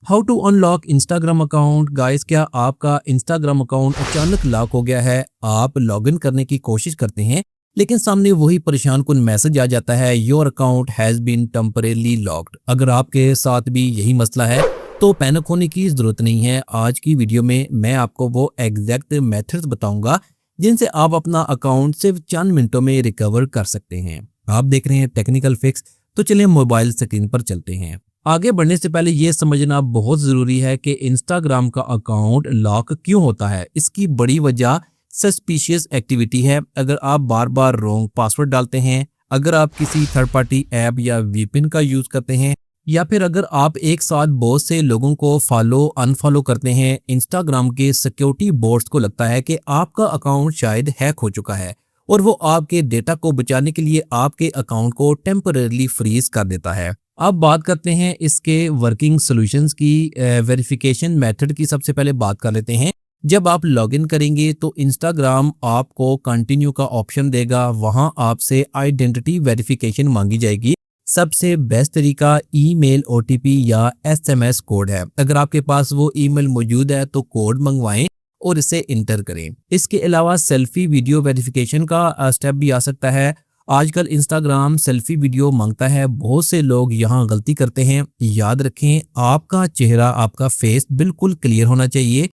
How to unlock Instagram account. Guys, क्या आपका Instagram account अचानक लॉक हो गया है? आप लॉगिन करने की कोशिश करते हैं लेकिन सामने वही परेशान कुन मैसेज आ जाता है, your account has been temporarily locked. अगर आपके साथ भी यही मसला है तो पैनिक होने की ज़रूरत नहीं है। आज की वीडियो में मैं आपको वो एग्जैक्ट मेथड्स बताऊंगा जिनसे आप अपना अकाउंट सिर्फ चंद मिनटों में रिकवर कर सकते हैं। आप देख रहे हैं टेक्निकल फिक्स, तो चलिए मोबाइल स्क्रीन पर चलते हैं। आगे बढ़ने से पहले ये समझना बहुत ज़रूरी है कि इंस्टाग्राम का अकाउंट लॉक क्यों होता है। इसकी बड़ी वजह सस्पिशियस एक्टिविटी है। अगर आप बार बार रॉन्ग पासवर्ड डालते हैं, अगर आप किसी थर्ड पार्टी ऐप या वीपीएन का यूज़ करते हैं, या फिर अगर आप एक साथ बहुत से लोगों को फॉलो अनफॉलो करते हैं। इंस्टाग्राम के सिक्योरिटी बोर्ड्स को लगता है कि आपका अकाउंट शायद हैक हो चुका है और वो आपके डेटा को बचाने के लिए आपके अकाउंट को टेम्परेरी फ्रीज कर देता है। अब बात करते हैं इसके वर्किंग सॉल्यूशंस की। वेरिफिकेशन मेथड की सबसे पहले बात कर लेते हैं। जब आप लॉगिन करेंगे तो इंस्टाग्राम आपको कंटिन्यू का ऑप्शन देगा, वहां आपसे आइडेंटिटी वेरिफिकेशन मांगी जाएगी। सबसे बेस्ट तरीका ईमेल, ओटीपी या एसएमएस कोड है। अगर आपके पास वो ईमेल मौजूद है तो कोड मंगवाएं और इसे इंटर करें। इसके अलावा सेल्फी वीडियो वेरिफिकेशन का स्टेप भी आ सकता है। आजकल इंस्टाग्राम सेल्फी वीडियो मांगता है, बहुत से लोग यहाँ गलती करते हैं। याद रखें, आपका चेहरा, आपका फेस बिल्कुल क्लियर होना चाहिए।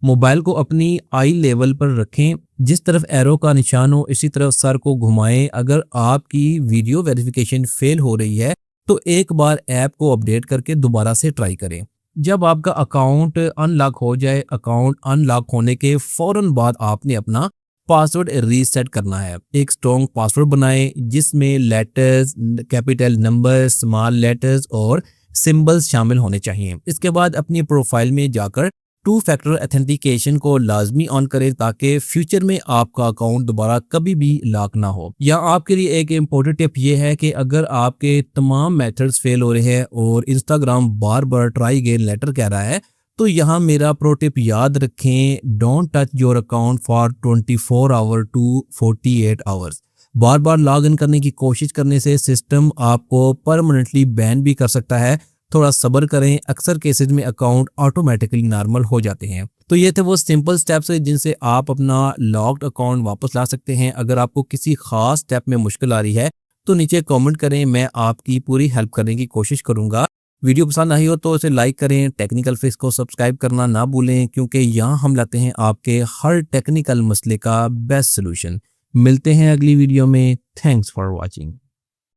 मोबाइल को अपनी आई लेवल पर रखें, जिस तरफ एरो का निशान हो इसी तरफ सर को घुमाएं। अगर आपकी वीडियो वेरिफिकेशन फेल हो रही है तो एक बार ऐप को अपडेट करके दोबारा से ट्राई करें। जब आपका अकाउंट अनलॉक हो जाए, अकाउंट अनलॉक होने के फौरन बाद आपने अपना पासवर्ड रीसेट करना है। एक स्ट्रॉन्ग पासवर्ड बनाएं जिसमें letters, capital number, small letters और सिंबल्स शामिल होने चाहिए। इसके बाद अपनी प्रोफाइल में जाकर टू फैक्टर ऑथेंटिकेशन को लाजमी ऑन करें ताकि फ्यूचर में आपका अकाउंट दोबारा कभी भी लॉक ना हो। या आपके लिए एक इम्पोर्टेंट टिप ये है कि अगर आपके तमाम मेथड्स फेल हो रहे हैं और इंस्टाग्राम बार बार ट्राई अगेन लेटर कह रहा है, तो यहाँ मेरा प्रो टिप याद रखें, don't touch your account for 24 hour to 48 hours. बार बार लॉग इन करने की कोशिश करने से सिस्टम आपको परमानेंटली बैन भी कर सकता है। थोड़ा सब्र करें, अक्सर केसेज में अकाउंट ऑटोमेटिकली नॉर्मल हो जाते हैं। तो ये थे वो सिंपल स्टेप्स जिनसे आप अपना लॉक्ड अकाउंट वापस ला सकते हैं। अगर आपको किसी खास स्टेप में मुश्किल आ रही है तो नीचे कमेंट करें, मैं आपकी पूरी हेल्प करने की कोशिश करूंगा। वीडियो पसंद आई हो तो इसे लाइक करें, टेक्निकल फिक्स को सब्सक्राइब करना ना भूलें, क्योंकि यहाँ हम लाते हैं आपके हर टेक्निकल मसले का बेस्ट सोल्यूशन। मिलते हैं अगली वीडियो में। Thanks for watching.